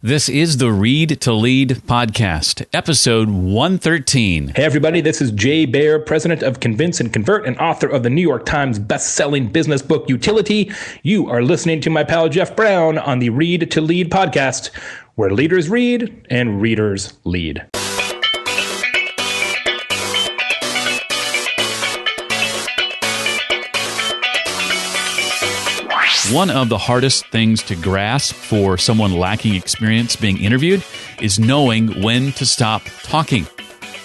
This is the Read to Lead podcast, episode 113. Hey everybody, this is Jay Baer, president of Convince and Convert and author of the New York Times best-selling business book Utility. You are listening to my pal Jeff Brown on the Read to Lead podcast, where leaders read and readers lead. One of the hardest things to grasp for someone lacking experience being interviewed is knowing when to stop talking.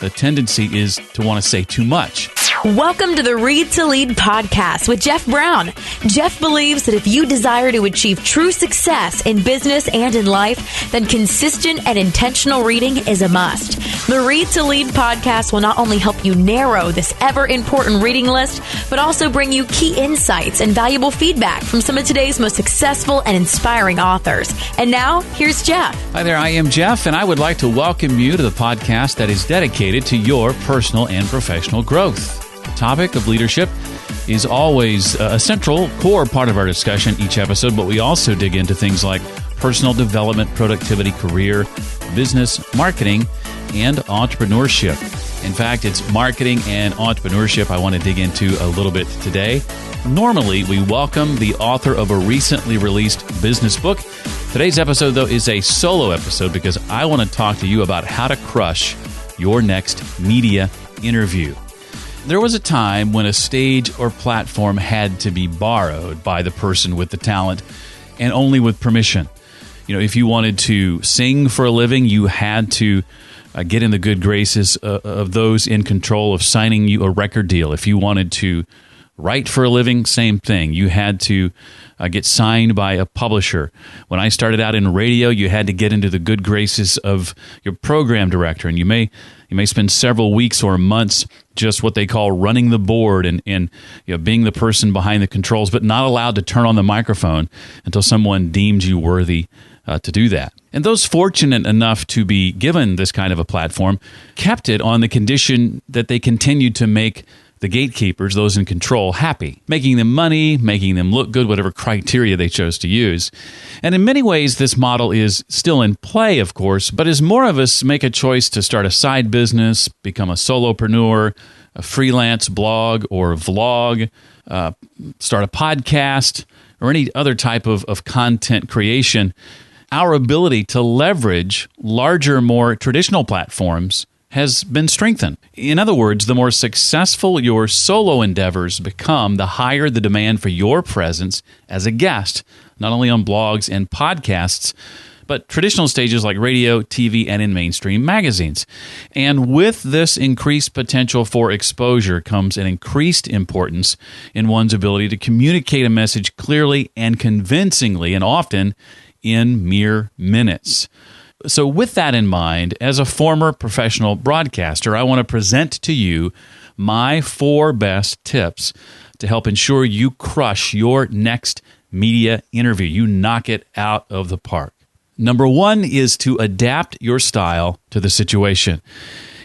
The tendency is to want to say too much. Welcome to the Read to Lead podcast with Jeff Brown. Jeff believes that if you desire to achieve true success in business and in life, then consistent and intentional reading is a must. The Read to Lead podcast will not only help you narrow this ever-important reading list, but also bring you key insights and valuable feedback from some of today's most successful and inspiring authors. And now, here's Jeff. Hi there, I am Jeff, and I would like to welcome you to the podcast that is dedicated to your personal and professional growth. The topic of leadership is always a central core part of our discussion each episode, but we also dig into things like personal development, productivity, career, business, marketing, and entrepreneurship. In fact, it's marketing and entrepreneurship I want to dig into a little bit today. Normally, we welcome the author of a recently released business book. Today's episode, though, is a solo episode because I want to talk to you about how to crush your next media interview. There was a time when a stage or platform had to be borrowed by the person with the talent and only with permission. You know, if you wanted to sing for a living, you had to get in the good graces of those in control of signing you a record deal. If you wanted to write for a living, same thing. You had to get signed by a publisher. When I started out in radio, you had to get into the good graces of your program director, and you may spend several weeks or months just what they call running the board and you know, being the person behind the controls, but not allowed to turn on the microphone until someone deemed you worthy to do that. And those fortunate enough to be given this kind of a platform kept it on the condition that they continued to make the gatekeepers, those in control, happy, making them money, making them look good, whatever criteria they chose to use. And in many ways, this model is still in play, of course, but as more of us make a choice to start a side business, become a solopreneur, a freelance blog or vlog, start a podcast, or any other type of content creation, our ability to leverage larger, more traditional platforms has been strengthened. In other words, the more successful your solo endeavors become, the higher the demand for your presence as a guest, not only on blogs and podcasts, but traditional stages like radio, TV, and in mainstream magazines. And with this increased potential for exposure comes an increased importance in one's ability to communicate a message clearly and convincingly, and often in mere minutes. So with that in mind, as a former professional broadcaster, I want to present to you my 4 best tips to help ensure you crush your next media interview. You knock it out of the park. Number 1 is to adapt your style to the situation.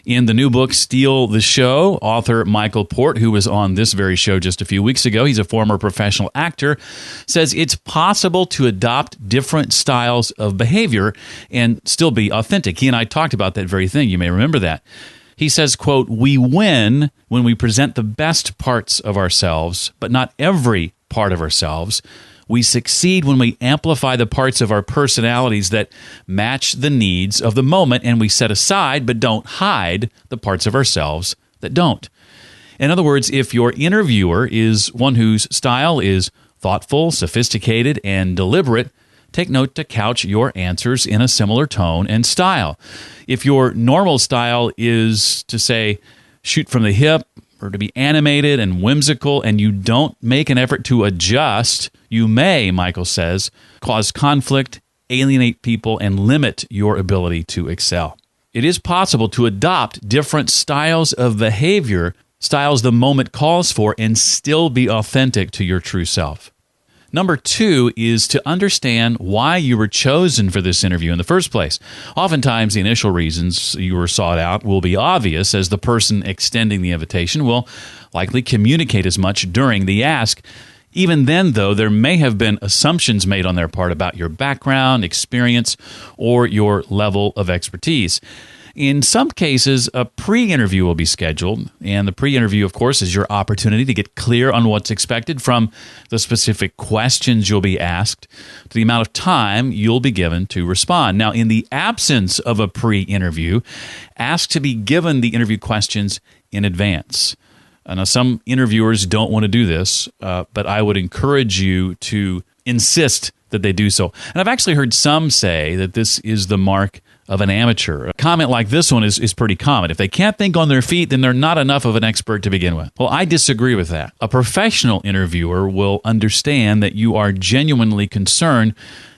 In the new book, Steal the Show, author Michael Port, who was on this very show just a few weeks ago, he's a former professional actor, says it's possible to adopt different styles of behavior and still be authentic. He and I talked about that very thing. You may remember that. He says, quote, "We win when we present the best parts of ourselves, but not every part of ourselves. We succeed when we amplify the parts of our personalities that match the needs of the moment, and we set aside but don't hide the parts of ourselves that don't." In other words, if your interviewer is one whose style is thoughtful, sophisticated, and deliberate, take note to couch your answers in a similar tone and style. If your normal style is to say, shoot from the hip, or to be animated and whimsical, and you don't make an effort to adjust, you may, Michael says, cause conflict, alienate people, and limit your ability to excel. It is possible to adopt different styles of behavior, styles the moment calls for, and still be authentic to your true self. Number 2 is to understand why you were chosen for this interview in the first place. Oftentimes, the initial reasons you were sought out will be obvious, as the person extending the invitation will likely communicate as much during the ask. Even then, though, there may have been assumptions made on their part about your background, experience, or your level of expertise. In some cases, a pre-interview will be scheduled, and the pre-interview, of course, is your opportunity to get clear on what's expected from the specific questions you'll be asked to the amount of time you'll be given to respond. Now, in the absence of a pre-interview, ask to be given the interview questions in advance. Now, some interviewers don't want to do this, but I would encourage you to insist that they do so. And I've actually heard some say that this is the mark of an amateur. A comment like this one is pretty common. If they can't think on their feet, then they're not enough of an expert to begin with. Well, I disagree with that. A professional interviewer will understand that you are genuinely concerned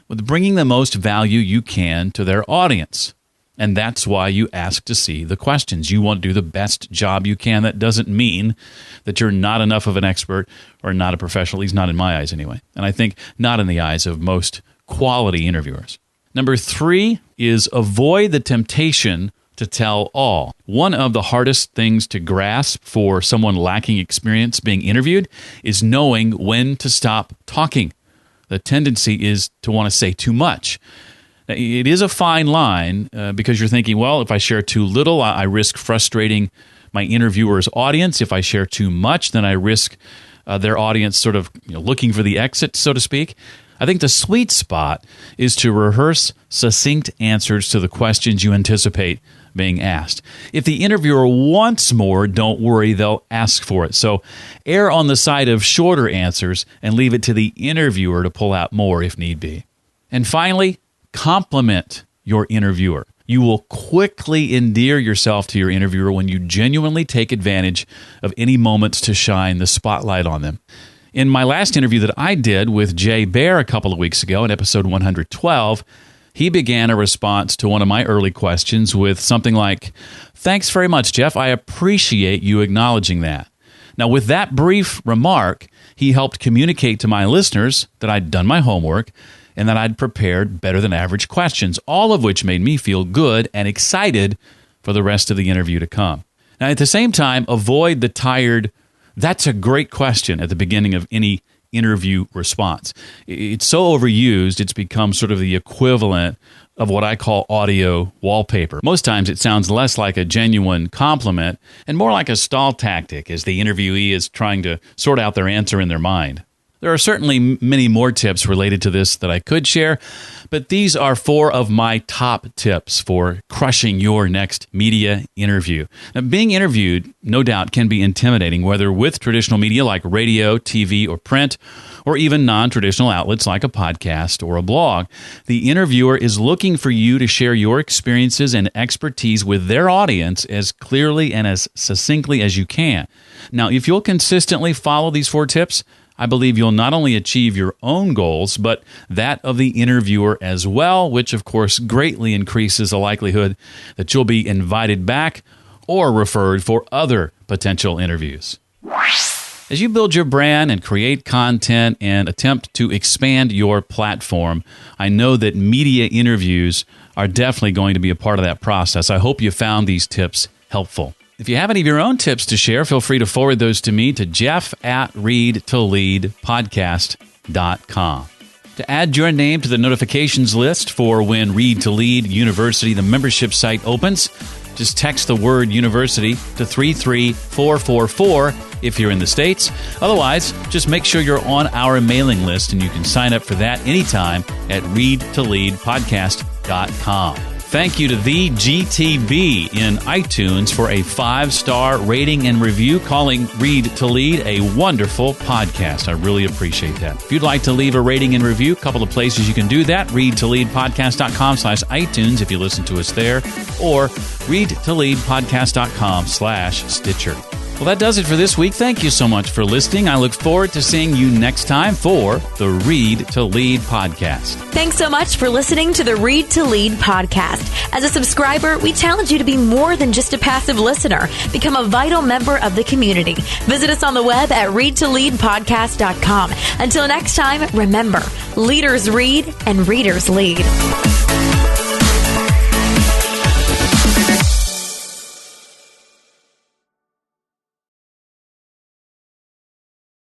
with bringing the most value you can to their audience. And that's why you ask to see the questions. You want to do the best job you can. That doesn't mean that you're not enough of an expert or not a professional. At least not in my eyes anyway. And I think not in the eyes of most quality interviewers. Number 3 is avoid the temptation to tell all. One of the hardest things to grasp for someone lacking experience being interviewed is knowing when to stop talking. The tendency is to want to say too much. Now, it is a fine line because you're thinking, well, if I share too little, I risk frustrating my interviewer's audience. If I share too much, then I risk their audience sort of looking for the exit, so to speak. I think the sweet spot is to rehearse succinct answers to the questions you anticipate being asked. If the interviewer wants more, don't worry, they'll ask for it. So err on the side of shorter answers and leave it to the interviewer to pull out more if need be. And finally, compliment your interviewer. You will quickly endear yourself to your interviewer when you genuinely take advantage of any moments to shine the spotlight on them. In my last interview that I did with Jay Baer a couple of weeks ago in episode 112, he began a response to one of my early questions with something like, "Thanks very much, Jeff. I appreciate you acknowledging that." Now, with that brief remark, he helped communicate to my listeners that I'd done my homework and that I'd prepared better than average questions, all of which made me feel good and excited for the rest of the interview to come. Now, at the same time, avoid the tired, "That's a great question" at the beginning of any interview response. It's so overused, it's become sort of the equivalent of what I call audio wallpaper. Most times it sounds less like a genuine compliment and more like a stall tactic as the interviewee is trying to sort out their answer in their mind. There are certainly many more tips related to this that I could share, but these are 4 of my top tips for crushing your next media interview. Now, being interviewed, no doubt, can be intimidating, whether with traditional media like radio, TV, or print, or even non-traditional outlets like a podcast or a blog. The interviewer is looking for you to share your experiences and expertise with their audience as clearly and as succinctly as you can. Now, if you'll consistently follow these 4 tips, I believe you'll not only achieve your own goals, but that of the interviewer as well, which of course greatly increases the likelihood that you'll be invited back or referred for other potential interviews. As you build your brand and create content and attempt to expand your platform, I know that media interviews are definitely going to be a part of that process. I hope you found these tips helpful. If you have any of your own tips to share, feel free to forward those to me to jeff@readtoleadpodcast.com. To add your name to the notifications list for when Read to Lead University, the membership site, opens, just text the word university to 33444 if you're in the States. Otherwise, just make sure you're on our mailing list, and you can sign up for that anytime at readtoleadpodcast.com. Thank you to the GTB in iTunes for a 5-star rating and review, calling Read to Lead a wonderful podcast. I really appreciate that. If you'd like to leave a rating and review, a couple of places you can do that. readtoleadpodcast.com/iTunes if you listen to us there, or readtoleadpodcast.com/Stitcher. Well, that does it for this week. Thank you so much for listening. I look forward to seeing you next time for the Read to Lead podcast. Thanks so much for listening to the Read to Lead podcast. As a subscriber, we challenge you to be more than just a passive listener. Become a vital member of the community. Visit us on the web at readtoleadpodcast.com. Until next time, remember, leaders read and readers lead.